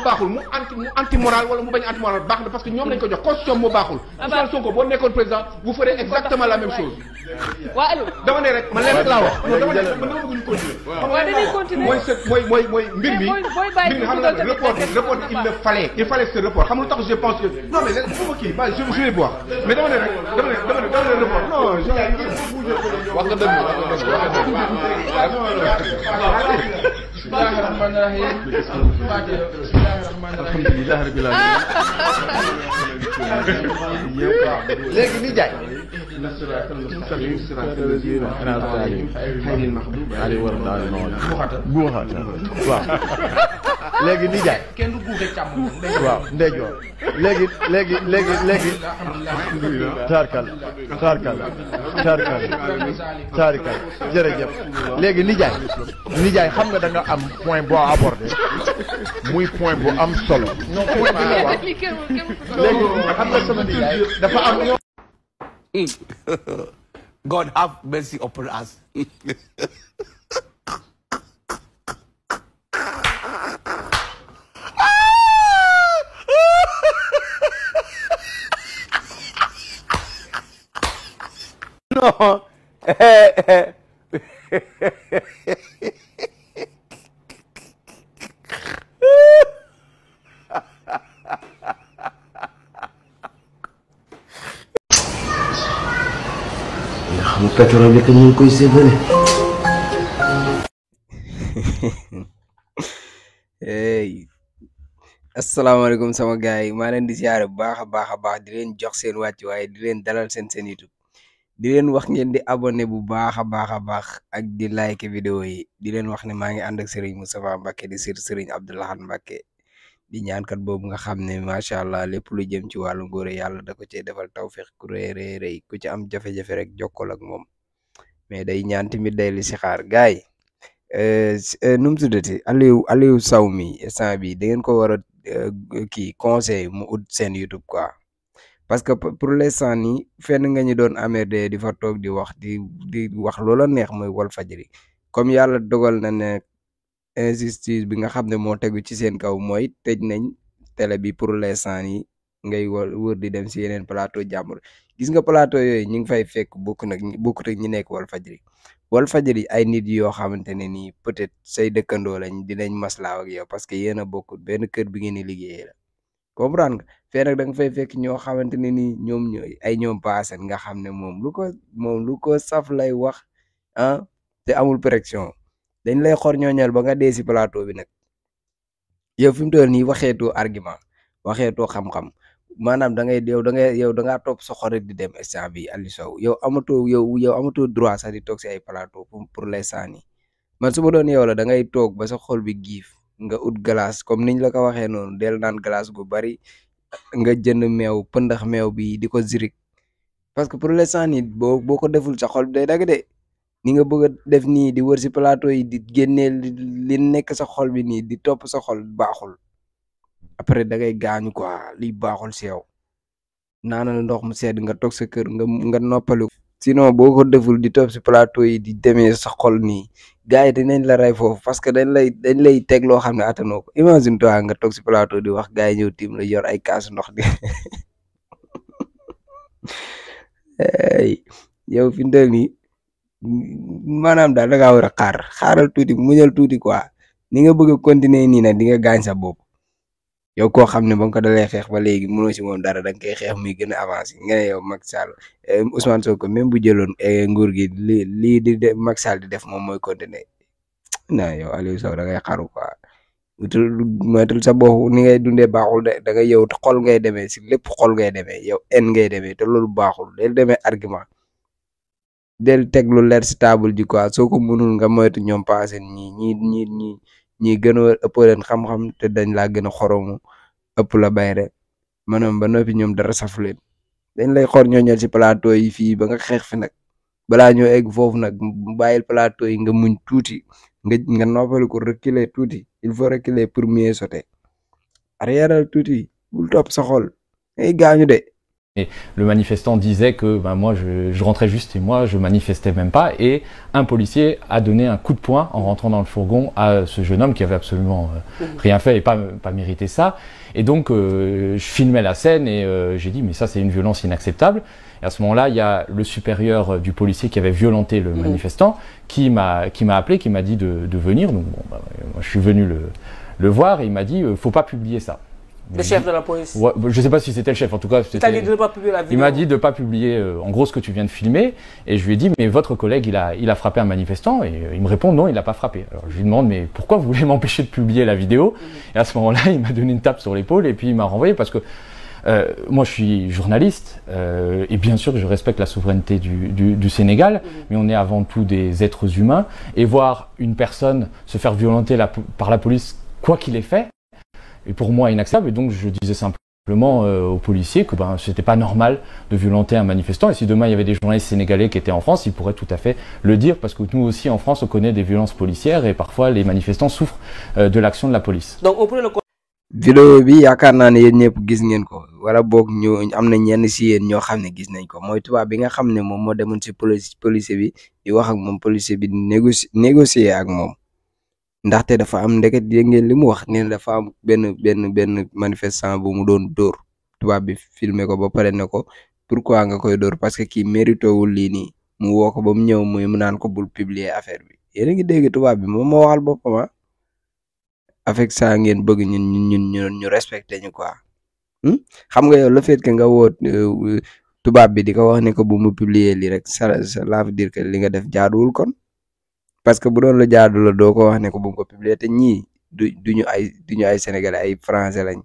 baaxul mu anti moral wala mu bañ anti moral baax na parce que ñoom lañ ko jox constitution moo baaxul. Ousmane Sonko boo nekkoon président vous ferez exactement la même chose. waa Aliou dama ne rek man leen rek laa wax. non dama ne man dama bëgg ñu continuer. waaw dañuy continuer mooy mbir mi xam nga report il le fallait ce report xam nga lu tax je pense que non mais dafa ma kii je vais voir mais dama ne rek dama ne report non wax nga dëgg bismillahi rahmani rahim alhamdulilah rabbil alamin léegi ni jaay waaw léegi ni jaay kenn du guuxe càmm waaw ndeyjoor léegi taarkal jërëjëf léegi nijaay xam nga da nga am point boo abordé muy point bu am solo non point bi la wax léegi xam nga sama nijaay dafa am God have mercy upon us. No. mu pétrole bi que ñu ngi koy séddale. hey asalaamaaleykum sama gars yi maa leen di ziare bu baax a baax di leen jox seen wàcc waaye di leen dalal seen YouTube di leen wax ngeen di abonné bu baax a baax ak di like vidéo yi di leen wax ne maa ngi ànd ak Serigne Moustapha Mbacké di Serigne Abdou Lahad Mbacké di ñaankat boobu nga xam ne macha allah lépp lu jëm ci wàllu ngóore yàlla da ko cee defal tawfeex ku rëy ku ci am jafe-jafe rek jokkoo ak moom mais day ñaan tamit day li si xaar gars yi nu mu tuddati Aliou Sow mi instant bi da ngeen ko war a kii conseil mu ut seen YouTube quoi parce que pour l'instant nii fenn nga ñu doon amee di fa toog di wax loola neex mooy Walfadjri comme yàlla dogal na ne injustice bi nga xam ne moo tegu ci seen kaw mooy tëj nañ télé bi pour l'instant nii ngay wër di dem si yeneen plateau jàmbur gis nga plateau yooyu ñu ngi fay fekk bokkut ak ñi nekk Walfadjri ay nit yoo xamante ne nii peut-être say dëkkandoo lañ dinañ maslaaw ak yow parce que yéen a bokkut benn kër bi ngeen di liggéeyee la comprendre nga fee nag da nga fay fekk ñoo xamante ne nii ñoom paasen nga xam ne moom lu ko saf lay wax te amul pression dañ lay xor ñooñal ba nga dee si plateau bi nag yow fi mu toll nii waxeetoo argument waxeetoo xam-xam maanaam da ngaa topp sa xol rek di dem instant bi Aliou Sow yow amatoo droit sax di toog si ay plateau pour l'instant nii man su ma doon yow la da ngay toog ba sa xol bi giif nga ut glace comme niñ la ko waxee noonu del naan glace gu bari nga jënd meew pëndax meew bi di ko zirik parce que pour l'instant nii boo ko deful sa xol bi day dagg de ni nga bëgg a def nii di wër si plateau yi di génnee li nekk sa xol bi nii di topp sa xol baaxul après da ngay gaañu quoi liy baaxul si yow naanal ndox mu sedd nga toog sa kër nga noppalu sinon boo ko deful di topp si plateau yi di demee sa xol nii gars yi dinañ la rey foofu parce que dañ lay teg loo xam ne attanoo ko imagine toi nga toog si plateau di wax gars yi ñëw tiim la yor ay kaas ndox di yow fi ndel nii maanaam daal da ngaa war a xaaral tuuti muñal tuuti quoi ni nga bëgg a continuer nii nag di nga gaañ sa bopp yow koo xam ne ba nga ko dalee xeex ba léegi mënoo si moom dara da nga koy xeex muy gën a avancé nga ne yow Macky Sall Ousmane Sonko même bu jëloon nguur gi lii di Macky Sall di def moom mooy continuer non yow Aliou Sow da ngay xaru quoi moytul sa bopp ni ngay dundee baaxul de da nga yow xol ngay demee si lépp xol ngay demee yow en ngay demee te loolu baaxul del demee argument del teg lu leer si table ji quoi soo ko mënul nga moytu ñoom passé ñi gën a ëpp leen xam-xam te dañ laa gën a xoromu ëpp la bayre maanaam ba noppi ñoom dara safu leen dañ lay xor ñooñal si plateau yi fii ba nga xeex fi nag balaa ñoo egg foofu nag bàyyil plateau yi nga muñ tuuti nga noppali ko reculer tuuti il faut reculer pour mieux sauter arrièreal tuuti bul topp sa xol ay gaañu de Et le manifestant disait que moi je rentrais juste chez moi, je manifestais même pas, et un policier a donné un coup de poing en rentrant dans le fourgon à ce jeune homme qui avait absolument rien fait et pas mérité ça. Et donc je filmais la scène et j'ai dit mais ça c'est une violence inacceptable. Et à ce moment-là, il y a le supérieur du policier qui avait violenté le manifestant qui m'a appelé, qui m'a dit de venir. Donc moi je suis venu le voir et il m'a dit faut pas publier ça. Le chef de la police. Ouais, je ne sais pas si c'était le chef, en tout cas. Il t'a dit de ne pas publier la vidéo. Il m'a dit de ne pas publier, en gros, ce que tu viens de filmer. Et je lui ai dit, mais votre collègue, il a frappé un manifestant. Et il me répond, non, il n'a pas frappé. Alors je lui demande, mais pourquoi vous voulez m'empêcher de publier la vidéo? Et à ce moment-là, il m'a donné une tape sur l'épaule et puis il m'a renvoyé parce que moi, je suis journaliste et bien sûr que je respecte la souveraineté du Sénégal, mais on est avant tout des êtres humains. Et voir une personne se faire violenter par la police, quoi qu'il ait fait, est pour moi inacceptable. Et donc je disais simplement aux policiers que c'était pas normal de violenter un manifestant. Et si demain il y avait des journalistes sénégalais qui étaient en France, ils pourraient tout à fait le dire, parce que nous aussi en France on connaît des violences policières et parfois les manifestants souffrent de l'action de la police. Donc on pourrait le vidéo bi yaakaar naa ne yéen ñëpp gis ngeen ko wala boog ñu am na ñenn si yéen ñoo xam ne gis nañ ko mooy tubaab bi nga xam ne moom moo demoon si policier bi di wax ak moom policier bi négocier ak moom. ndaxte dafa am ndeket dégg ngeen li mu wax nee na dafa am benn manifestant bu mu doon dóor tubaab bi filmer ko ba pare ne ko pourquoi nga koy dóor parce que kii mérité wul lii nii mu woo ko ba mu ñëw mu naan ko bul publier affaire bi yéen a ngi dégg tubaab bi moom moo waxal boppam avec ça ngeen bëgg ñu respecté ñu quoi xam nga yow le fait que nga woo tubaab bi di ko wax ne ko bu mu publier lii rek ça veut dire que li nga def jaaduwul kon. parce que bu doon la jaadu la doo ko wax ne ko bu ko publier te ñii duñu ay sénégalais ay français lañ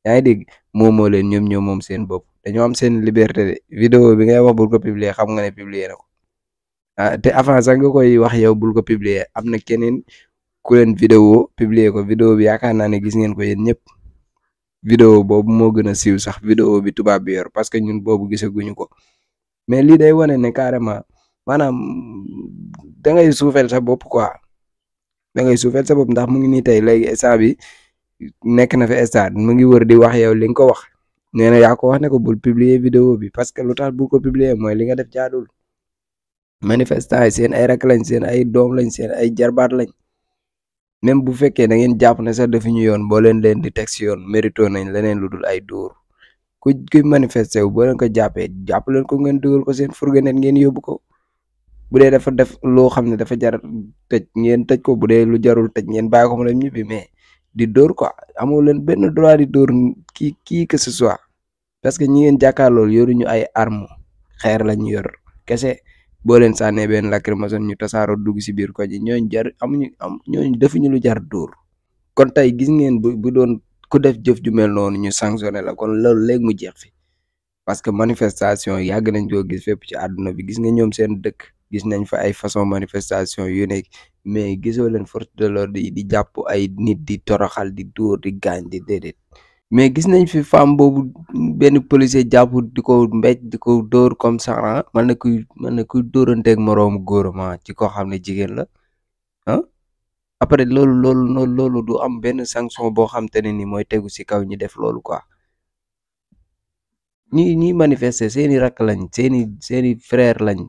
yaa ngi dégg moomoo leen ñoom moom seen bopp dañoo am seen liberté de vidéo bi ngay wax bul ko publier xam nga ne publier na ko te avant sax nga koy wax yow bul ko publier am na keneen ku leen vidéo publier ko vidéo bi yaakaar naa ne gis ngeen ko yéen ñëpp vidéo boobu moo gën a siiw sax vidéo bi tubaab bi yor parce que ñun boobu gisaguñu ko mais lii day wane ne carrément maanaam da ngay suufeel sa bopp quoi da ngay suufeel sa bopp ndax mu ngi nii tey léegi instant bi nekk na fi stade mu ngi wër di wax yow li nga ko wax nee na yaa ko wax ne ko bul publier vidéo bi parce que lu tax bul ko publier mooy li nga def jaadul manifestant yi seen ay rak lañ seen ay doom lañ seen ay jarbaat lañ même bu fekkee da ngeen jàpp ne sax defuñu yoon boo leen di teg si yoon mérito nañ leneen lu dul ay dóor ku manifester wu boo leen ko jàppee jàpp leen ko ngeen dugal ko seen fourgonnette ngeen yóbbu ko. bu dee dafa def loo xam ne dafa jar tëj ngeen tëj ko bu dee lu jarul tëj ngeen bàyyi ko mu dem ñibbi mais di dóor quoi amoo leen benn droit di dóor kii que ce soit parce que ñi ngeen jàkkaarlool yoruñu ay arme xeer lañu yor kese boo leen sànnee benn lacrymogène ñu tasaaroo dugg si biir ko ji ñooñu defuñu lu jar dóor kon tey gis ngeen bu doon ku def jëf ju mel noonu ñu sanctionné la kon loolu léegi mu jeex fi parce que manifestation yàgg nañ koo gis fépp ci àdduna bi gis nga ñoom seen dëkk. gis nañ fa ay façon manifestation yu nekk mais gisoo leen force de l'ordre di jàpp ay nit di toroxal di dóor di gaañ di déedéet mais gis nañ fi femme boobu benn policier jàpp di ko mbéj di ko dóor comme ça man na kuy dóoranteeg moroomu góorama ci koo xam ne jigéen la après loolu du am benn sanction boo xam te ne ni mooy tegu si kaw ñi def loolu quoi ñi manifester seeni rakk lañ seeni frère lañ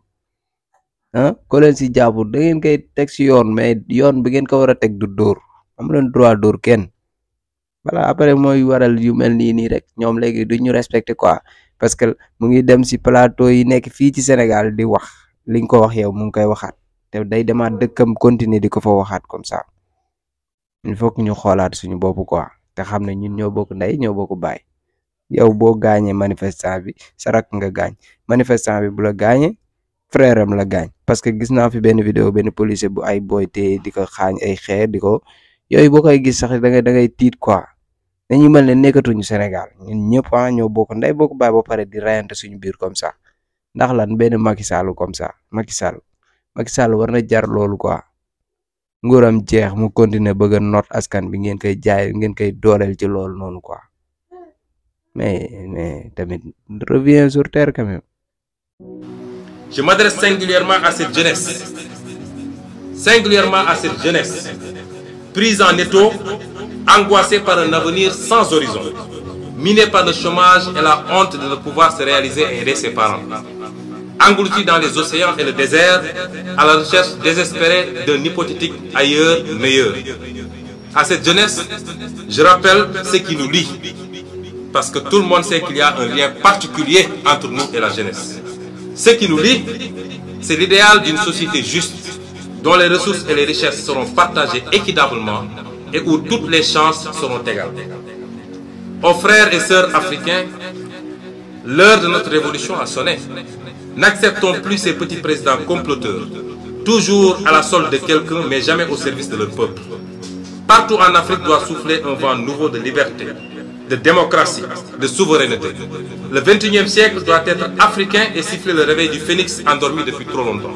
ko leen si jàpp da ngeen koy teg si yoon mais yoon bi ngeen ko war a teg du dóor am leen droit dóor kenn voilà après mooy waral yu mel nii rek ñoom léegi duñu respecté quoi parce que mu ngi dem si plateau yi nekk fii ci Sénégal di wax li nga ko wax yow mu ngi koy waxaat te day demaat dëkkam continuer di ko fa waxaat comme ça il faut que ñu xoolaat suñu bopp quoi te xam ne ñun ñoo bokk ndey ñoo bokk baay yow boo gaañee manifestant bi sa rakk nga gaañ manifestant bi bu la gaañee frère am la gaañ parce que gis naa fi benn vidéo benn policier bu ay boy te di ko xaañ ay xeer di ko yooyu boo koy gis sax da ngay tiit quoi dañuy mel ne nekkatuñu Sénégal ñun ñëpp ñoo bokk ndey bokk baay ba pare di rayante suñu biir comme ça ndax lan benn Macky Sall comme ça Macky Sall war na jar loolu quoi nguuram jeex mu continuer bëgg a noot askan bi ngeen koy jaay ngeen koy dooleel ci loolu noonu quoi mais tamit revient sur terre quand même. Je m'adresse singulièrement à cette jeunesse, prise en étau, angoissée par un avenir sans horizon. miné par le chômage et la honte de ne pouvoir se réaliser et aider ses parents. Englouti dans les océans et le désert, à la recherche désespérée d'un hypothétique ailleurs meilleur. À cette jeunesse, je rappelle ce qui nous lie, parce que tout le monde sait qu'il y a un lien particulier entre nous et la jeunesse. Ce qui nous lie, c'est l'idéal d'une société juste, dont les ressources et les richesses seront partagées équitablement et où toutes les chances seront égales. Aux frères et sœurs africains, l'heure de notre révolution a sonné. N'acceptons plus ces petits présidents comploteurs, toujours à la solde de quelqu'un mais jamais au service de leur peuple. Partout en Afrique doit souffler un vent nouveau de liberté, de démocratie, de souveraineté. Le 21e siècle doit être africain et siffler le réveil du phénix endormi depuis trop longtemps.